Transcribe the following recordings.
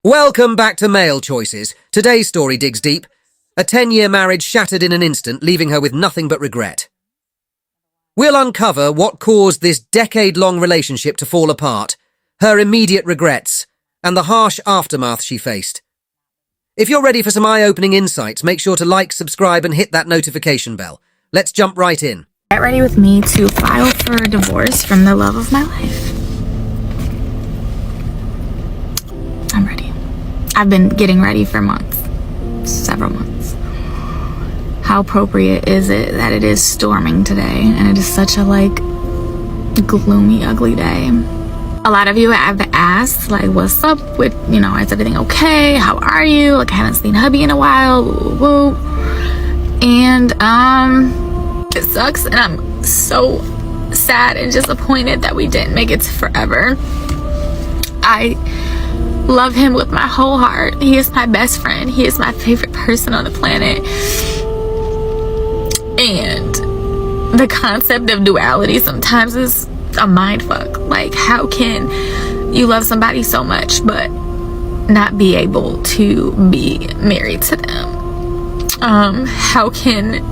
Welcome back to Male Choices. Today's story digs deep. A 10-year marriage shattered in an instant, leaving her with nothing but regret. We'll uncover what caused this decade-long relationship to fall apart, her immediate regrets, and the harsh aftermath she faced. If you're ready for some eye-opening insights, make sure to like, subscribe, and hit that notification bell. Let's jump right in. Get ready with me to file for a divorce from the love of my life. I'm ready. I've been getting ready for months, several months. How appropriate is it that it is storming today and it is such a gloomy, ugly day? A lot of you have asked what's up with, is everything okay? How are you? I haven't seen hubby in a while. Woo. And it sucks and I'm so sad and disappointed that we didn't make it to forever. I love him with my whole heart. He is my best friend. He is my favorite person on the planet. And the concept of duality sometimes is a mind fuck. How can you love somebody so much but not be able to be married to them? How can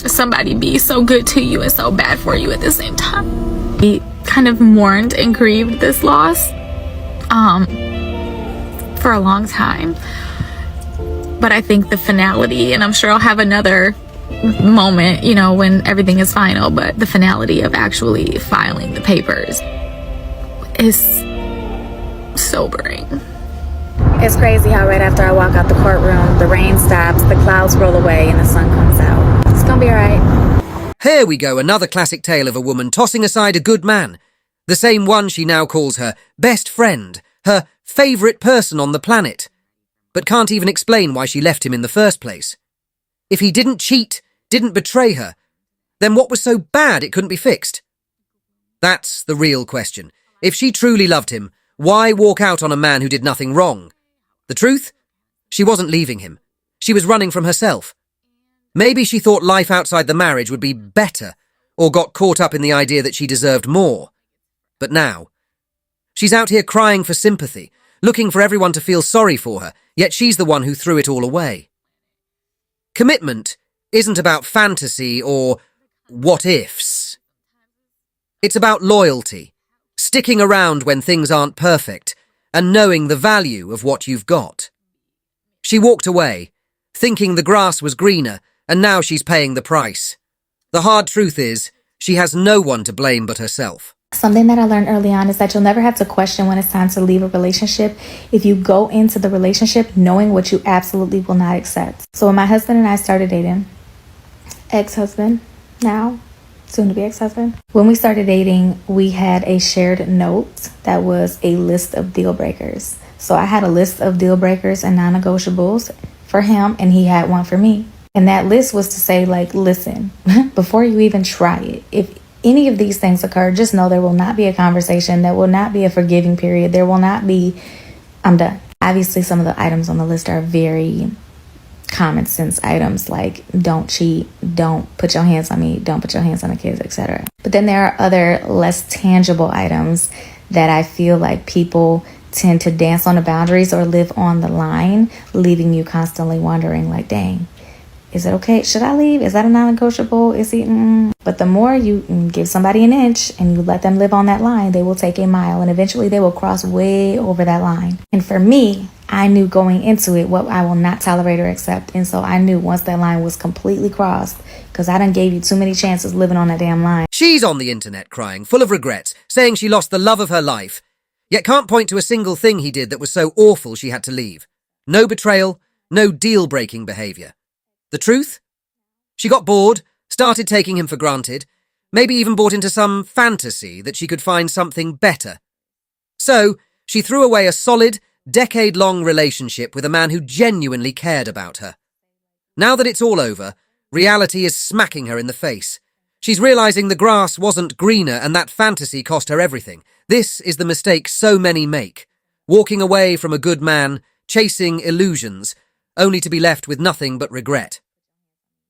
somebody be so good to you and so bad for you at the same time? We kind of mourned and grieved this loss for a long time, but I think the finality, and I'm sure I'll have another moment when everything is final, but the finality of actually filing the papers is sobering. It's crazy how right after I walk out the courtroom, the rain stops, the clouds roll away, and the sun comes out. It's gonna be alright. Here we go, another classic tale of a woman tossing aside a good man. The same one she now calls her best friend, her favourite person on the planet, but can't even explain why she left him in the first place. If he didn't cheat, didn't betray her, then what was so bad it couldn't be fixed? That's the real question. If she truly loved him, why walk out on a man who did nothing wrong? The truth? She wasn't leaving him. She was running from herself. Maybe she thought life outside the marriage would be better, or got caught up in the idea that she deserved more. But now, she's out here crying for sympathy, looking for everyone to feel sorry for her, yet she's the one who threw it all away. Commitment isn't about fantasy or what-ifs. It's about loyalty, sticking around when things aren't perfect, and knowing the value of what you've got. She walked away, thinking the grass was greener, and now she's paying the price. The hard truth is, she has no one to blame but herself. Something that I learned early on is that you'll never have to question when it's time to leave a relationship if you go into the relationship knowing what you absolutely will not accept. So when my husband and I started dating, ex-husband, now soon to be ex-husband, when we started dating, we had a shared note that was a list of deal breakers. So I had a list of deal breakers and non-negotiables for him, and he had one for me. And that list was to say, listen, before you even try it, if any of these things occur, just know there will not be a conversation. There will not be a forgiving period. There will not be, I'm done. Obviously, some of the items on the list are very common sense items, like don't cheat, don't put your hands on me, don't put your hands on the kids, etc. But then there are other less tangible items that I feel like people tend to dance on the boundaries or live on the line, leaving you constantly wondering, dang, is it okay? Should I leave? Is that a non-negotiable? Is he? But the more you give somebody an inch and you let them live on that line, they will take a mile and eventually they will cross way over that line. And for me, I knew going into it what I will not tolerate or accept. And so I knew once that line was completely crossed, because I done gave you too many chances living on that damn line. She's on the internet crying, full of regrets, saying she lost the love of her life, yet can't point to a single thing he did that was so awful she had to leave. No betrayal, no deal-breaking behaviour. The truth? She got bored, started taking him for granted, maybe even bought into some fantasy that she could find something better. So, she threw away a solid, decade-long relationship with a man who genuinely cared about her. Now that it's all over, reality is smacking her in the face. She's realizing the grass wasn't greener and that fantasy cost her everything. This is the mistake so many make. Walking away from a good man, chasing illusions, only to be left with nothing but regret.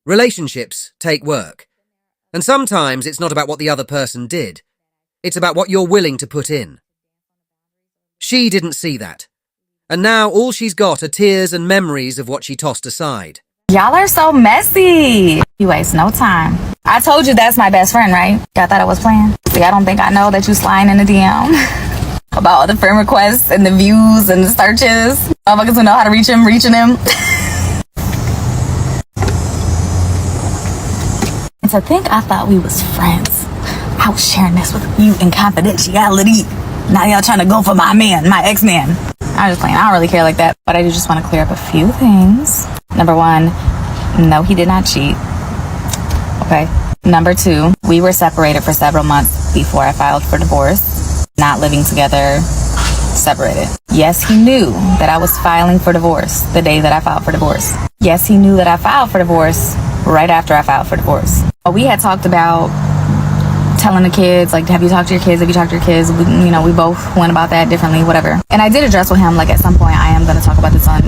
Relationships take work. And sometimes it's not about what the other person did. It's about what you're willing to put in. She didn't see that. And now all she's got are tears and memories of what she tossed aside. Y'all are so messy. You waste no time. I told you that's my best friend, right? Y'all thought I was playing? See, I don't think I know that you sliding in the DM about all the friend requests and the views and the searches. Motherfuckers who know how to reach him, reaching him. And to think I thought we was friends. I was sharing this with you in confidentiality. Now y'all trying to go for my man, my ex-man. I'm just playing. I don't really care like that. But I do just want to clear up a few things. Number one, no, he did not cheat. Okay. Number two, we were separated for several months before I filed for divorce. Not living together, separated. Yes, he knew that I was filing for divorce the day that I filed for divorce. Yes, he knew that I filed for divorce right after I filed for divorce. We had talked about telling the kids, like, have you talked to your kids? Have you talked to your kids? We both went about that differently, whatever. And I did address with him, like, at some point I am going to talk about this on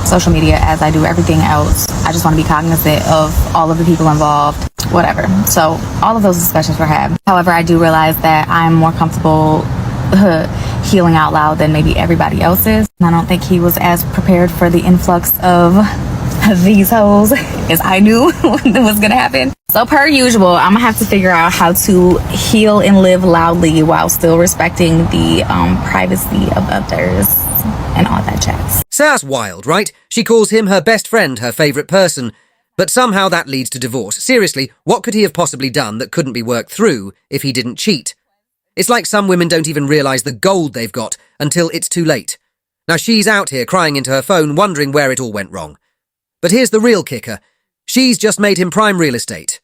social media as I do everything else. I just want to be cognizant of all of the people involved, whatever. So all of those discussions were had. However, I do realize that I'm more comfortable healing out loud than maybe everybody else is. And I don't think he was as prepared for the influx of these hoes as I knew was gonna happen. So per usual, I'm gonna have to figure out how to heal and live loudly while still respecting the privacy of others and all that jazz. Sounds wild, right? She calls him her best friend, her favourite person, but somehow that leads to divorce. Seriously, what could he have possibly done that couldn't be worked through if he didn't cheat? It's like some women don't even realise the gold they've got until it's too late. Now she's out here crying into her phone, wondering where it all went wrong. But here's the real kicker. She's just made him prime real estate.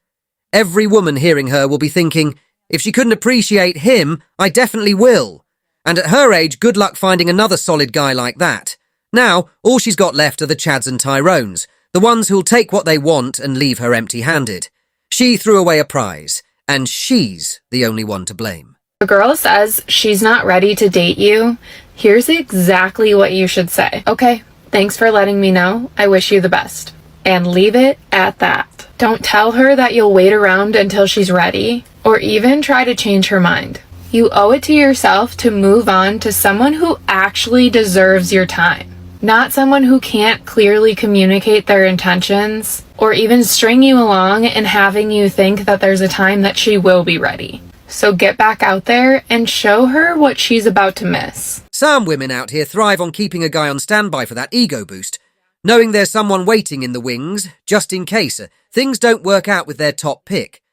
Every woman hearing her will be thinking, if she couldn't appreciate him, I definitely will. And at her age, good luck finding another solid guy like that. Now, all she's got left are the Chads and Tyrones, the ones who'll take what they want and leave her empty-handed. She threw away a prize, and she's the only one to blame. A girl says she's not ready to date you. Here's exactly what you should say. Okay, thanks for letting me know. I wish you the best. And leave it at that. Don't tell her that you'll wait around until she's ready, or even try to change her mind. You owe it to yourself to move on to someone who actually deserves your time. Not someone who can't clearly communicate their intentions, or even string you along and having you think that there's a time that she will be ready. So get back out there and show her what she's about to miss. Some women out here thrive on keeping a guy on standby for that ego boost, knowing there's someone waiting in the wings, just in case things don't work out with their top pick.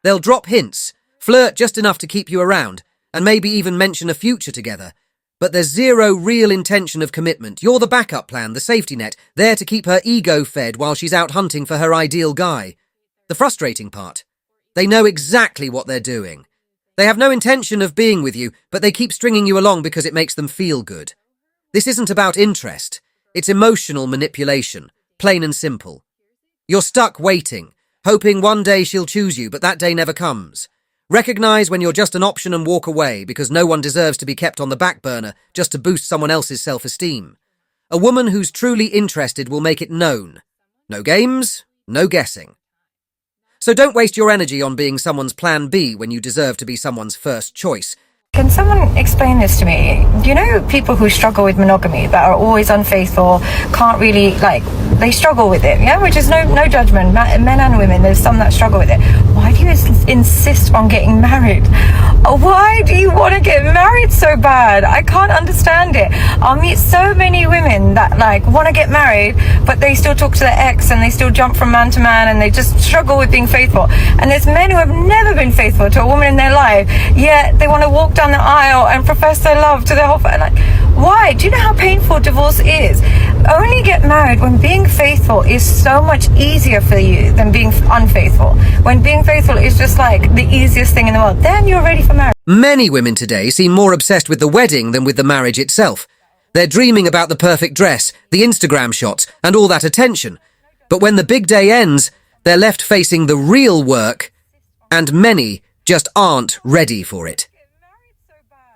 They'll drop hints, flirt just enough to keep you around, and maybe even mention a future together. But there's zero real intention of commitment. You're the backup plan, the safety net, there to keep her ego fed while she's out hunting for her ideal guy. The frustrating part, they know exactly what they're doing. They have no intention of being with you, but they keep stringing you along because it makes them feel good. This isn't about interest. It's emotional manipulation, plain and simple. You're stuck waiting, hoping one day she'll choose you, but that day never comes. Recognize when you're just an option and walk away because no one deserves to be kept on the back burner just to boost someone else's self-esteem. A woman who's truly interested will make it known. No games, no guessing. So don't waste your energy on being someone's plan B when you deserve to be someone's first choice. Can someone explain this to me? Do you know people who struggle with monogamy, that are always unfaithful, can't really, they struggle with it, yeah? Which is no judgment, men and women, there's some that struggle with it. Why do you insist on getting married? Why do you want to get married so bad? I can't understand it. I meet so many women that, want to get married, but they still talk to their ex and they still jump from man to man and they just struggle with being faithful. And there's men who have never been faithful to a woman in their life, yet they want to walk down the aisle and profess their love to their whole family. Why? Do you know how painful divorce is? Only get married when being faithful is so much easier for you than being unfaithful. When being faithful is just the easiest thing in the world, then you're ready for marriage. Many women today seem more obsessed with the wedding than with the marriage itself. They're dreaming about the perfect dress, the Instagram shots, and all that attention. But when the big day ends, they're left facing the real work, and many just aren't ready for it.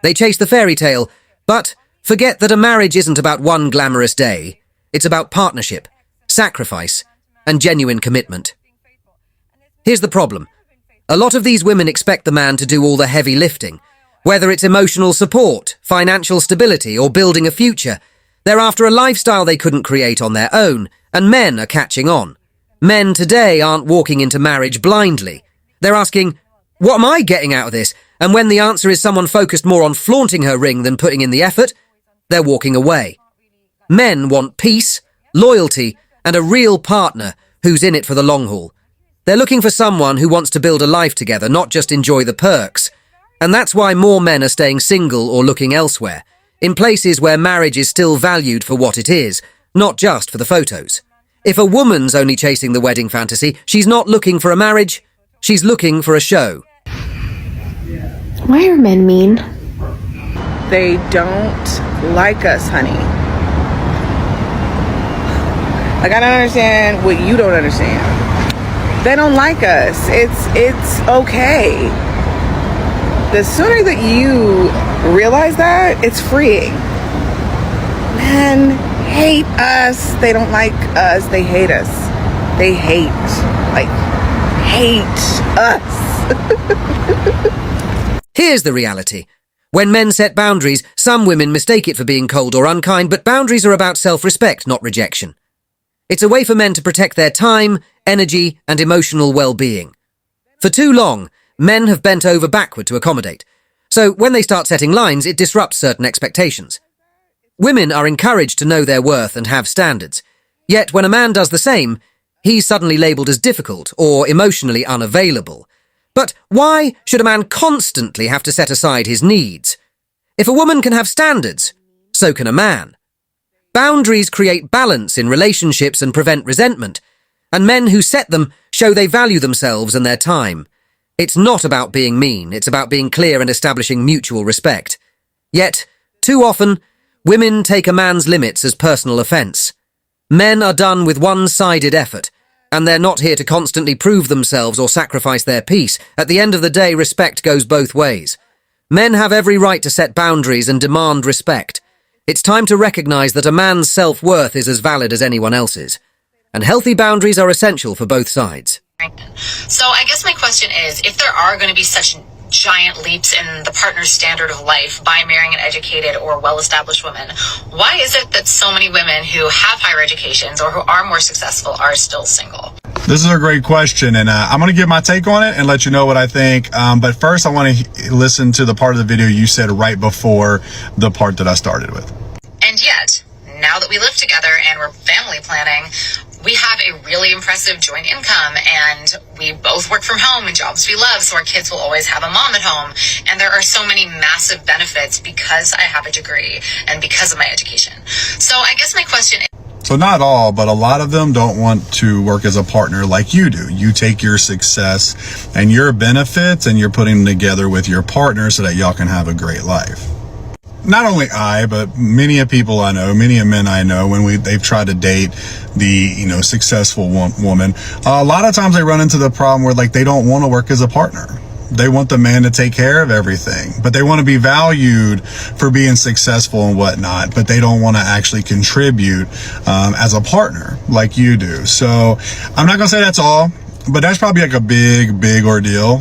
They chase the fairy tale, but forget that a marriage isn't about one glamorous day. It's about partnership, sacrifice, and genuine commitment. Here's the problem. A lot of these women expect the man to do all the heavy lifting, Whether it's emotional support, financial stability, or building a future, they're after a lifestyle they couldn't create on their own, and men are catching on. Men today aren't walking into marriage blindly. They're asking, what am I getting out of this? And when the answer is someone focused more on flaunting her ring than putting in the effort, they're walking away. Men want peace, loyalty, and a real partner who's in it for the long haul. They're looking for someone who wants to build a life together, not just enjoy the perks. And that's why more men are staying single or looking elsewhere, in places where marriage is still valued for what it is, not just for the photos. If a woman's only chasing the wedding fantasy, she's not looking for a marriage, she's looking for a show. Why are men mean? They don't like us, honey. Like, I don't understand what you don't understand. They don't like us. It's okay. The sooner that you realize that, it's freeing. Men hate us. They don't like us. They hate us. They hate us. Here's the reality. When men set boundaries, some women mistake it for being cold or unkind, but boundaries are about self-respect, not rejection. It's a way for men to protect their time, energy, and emotional well-being. For too long, men have bent over backward to accommodate. So when they start setting lines, it disrupts certain expectations. Women are encouraged to know their worth and have standards. Yet when a man does the same, he's suddenly labelled as difficult or emotionally unavailable. But why should a man constantly have to set aside his needs? If a woman can have standards, so can a man. Boundaries create balance in relationships and prevent resentment, and men who set them show they value themselves and their time. It's not about being mean, it's about being clear and establishing mutual respect. Yet, too often, women take a man's limits as personal offence. Men are done with one-sided effort, and they're not here to constantly prove themselves or sacrifice their peace. At the end of the day, respect goes both ways. Men have every right to set boundaries and demand respect. It's time to recognise that a man's self-worth is as valid as anyone else's. And healthy boundaries are essential for both sides. So I guess my question is, if there are going to be such giant leaps in the partner's standard of life by marrying an educated or well-established woman, why is it that so many women who have higher educations or who are more successful are still single? This is a great question, and I'm going to give my take on it and let you know what I think. But first, I want to listen to the part of the video you said right before the part that I started with. And yet, now that we live together and we're family planning, we have a really impressive joint income, and we both work from home in jobs we love, so our kids will always have a mom at home. And there are so many massive benefits because I have a degree and because of my education. So I guess my question is, so not all, but a lot of them don't want to work as a partner like you do. You take your success and your benefits and you're putting them together with your partner so that y'all can have a great life. Not only I, but many of people I know, many of men I know, when they've tried to date the, successful woman, a lot of times they run into the problem where they don't want to work as a partner. They want the man to take care of everything, but they want to be valued for being successful and whatnot, but they don't want to actually contribute as a partner like you do. So I'm not going to say that's all, but that's probably a big ordeal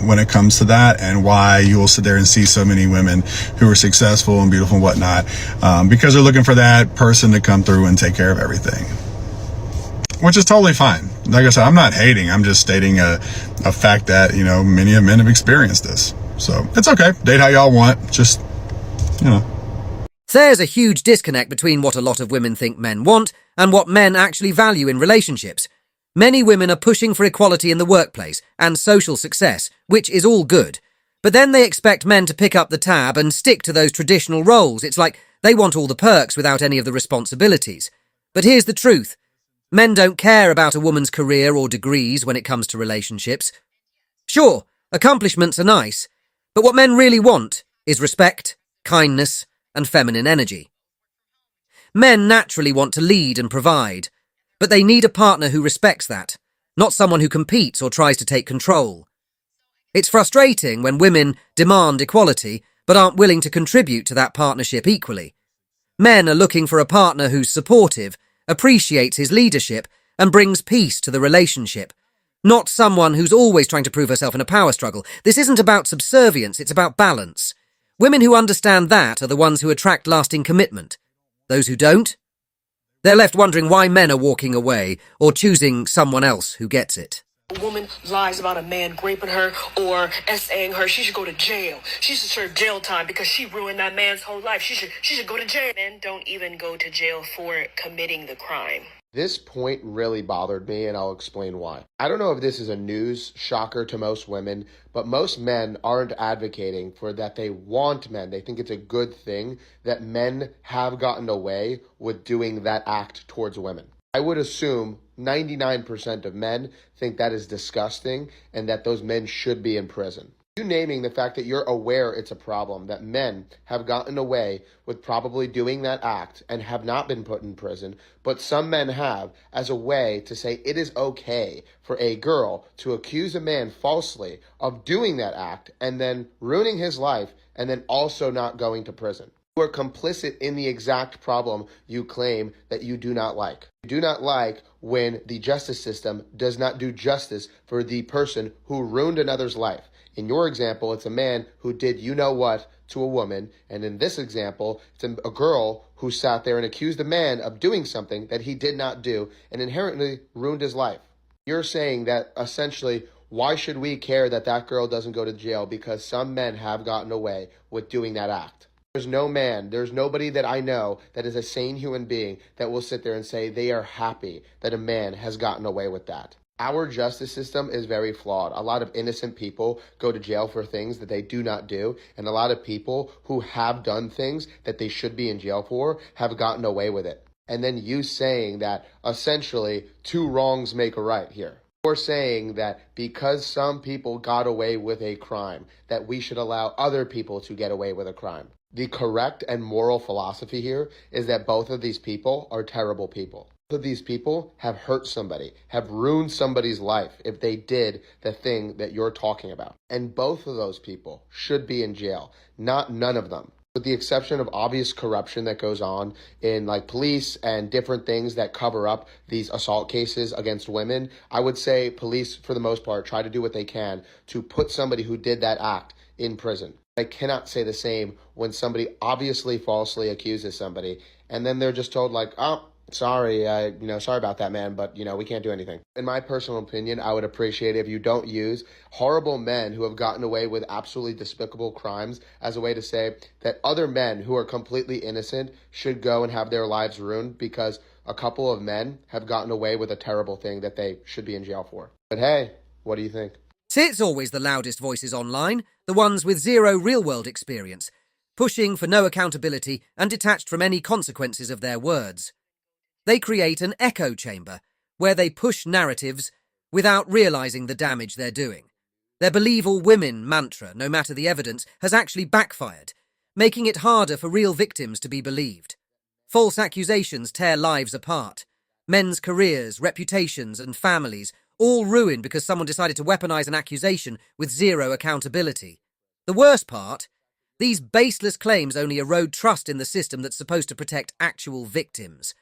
when it comes to that, and why you will sit there and see so many women who are successful and beautiful and whatnot, because they're looking for that person to come through and take care of everything, which is totally fine. Like I said, I'm not hating. I'm just stating a fact that, many of men have experienced this. So it's okay. Date how y'all want. Just, There's a huge disconnect between what a lot of women think men want and what men actually value in relationships. Many women are pushing for equality in the workplace and social success, which is all good. But then they expect men to pick up the tab and stick to those traditional roles. It's like they want all the perks without any of the responsibilities. But here's the truth. Men don't care about a woman's career or degrees when it comes to relationships. Sure, accomplishments are nice, but what men really want is respect, kindness, and feminine energy. Men naturally want to lead and provide, but they need a partner who respects that, not someone who competes or tries to take control. It's frustrating when women demand equality but aren't willing to contribute to that partnership equally. Men are looking for a partner who's supportive, appreciates his leadership, and brings peace to the relationship. Not someone who's always trying to prove herself in a power struggle. This isn't about subservience, it's about balance. Women who understand that are the ones who attract lasting commitment. Those who don't? They're left wondering why men are walking away or choosing someone else who gets it. A woman lies about a man raping her or SAing her, she should go to jail. She should serve jail time because she ruined that man's whole life. She should go to jail. Men don't even go to jail for committing the crime. This point really bothered me, and I'll explain why. I don't know if this is a news shocker to most women, but most men aren't advocating for that. They want men. They think it's a good thing that men have gotten away with doing that act towards women. I would assume 99% of men think that is disgusting and that those men should be in prison. You naming the fact that you're aware it's a problem, that men have gotten away with probably doing that act and have not been put in prison, but some men have, as a way to say it is okay for a girl to accuse a man falsely of doing that act and then ruining his life and then also not going to prison. You are complicit in the exact problem you claim that you do not like. You do not like when the justice system does not do justice for the person who ruined another's life. In your example, it's a man who did you-know-what to a woman, and in this example, it's a girl who sat there and accused a man of doing something that he did not do and inherently ruined his life. You're saying that essentially, why should we care that that girl doesn't go to jail because some men have gotten away with doing that act? There's no man, there's nobody that I know that is a sane human being that will sit there and say they are happy that a man has gotten away with that. Our justice system is very flawed. A lot of innocent people go to jail for things that they do not do, and a lot of people who have done things that they should be in jail for have gotten away with it. And then you saying that essentially two wrongs make a right here. You're saying that because some people got away with a crime, that we should allow other people to get away with a crime. The correct and moral philosophy here is that both of these people are terrible people. Both of these people have hurt somebody, have ruined somebody's life if they did the thing that you're talking about. And both of those people should be in jail, not none of them. With the exception of obvious corruption that goes on in like police and different things that cover up these assault cases against women, I would say police, for the most part, try to do what they can to put somebody who did that act in prison. I cannot say the same when somebody obviously falsely accuses somebody and then they're just told like, oh, sorry, sorry about that, man, but, we can't do anything. In my personal opinion, I would appreciate it if you don't use horrible men who have gotten away with absolutely despicable crimes as a way to say that other men who are completely innocent should go and have their lives ruined because a couple of men have gotten away with a terrible thing that they should be in jail for. But hey, what do you think? It's always the loudest voices online, the ones with zero real-world experience, pushing for no accountability and detached from any consequences of their words. They create an echo chamber where they push narratives without realizing the damage they're doing. Their believe all women mantra, no matter the evidence, has actually backfired, making it harder for real victims to be believed. False accusations tear lives apart. Men's careers, reputations, and families all ruined because someone decided to weaponize an accusation with zero accountability. The worst part, these baseless claims only erode trust in the system that's supposed to protect actual victims.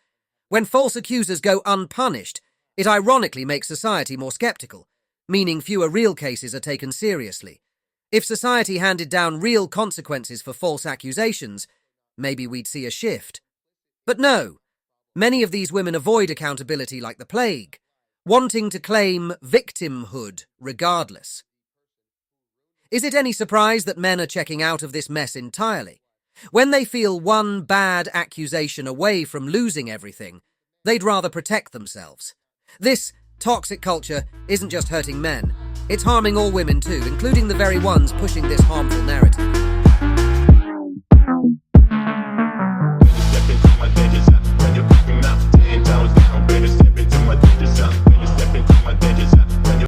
When false accusers go unpunished, it ironically makes society more skeptical, meaning fewer real cases are taken seriously. If society handed down real consequences for false accusations, maybe we'd see a shift. But no, many of these women avoid accountability like the plague, wanting to claim victimhood regardless. Is it any surprise that men are checking out of this mess entirely? When they feel one bad accusation away from losing everything, they'd rather protect themselves. This toxic culture isn't just hurting men, it's harming all women too, including the very ones pushing this harmful narrative.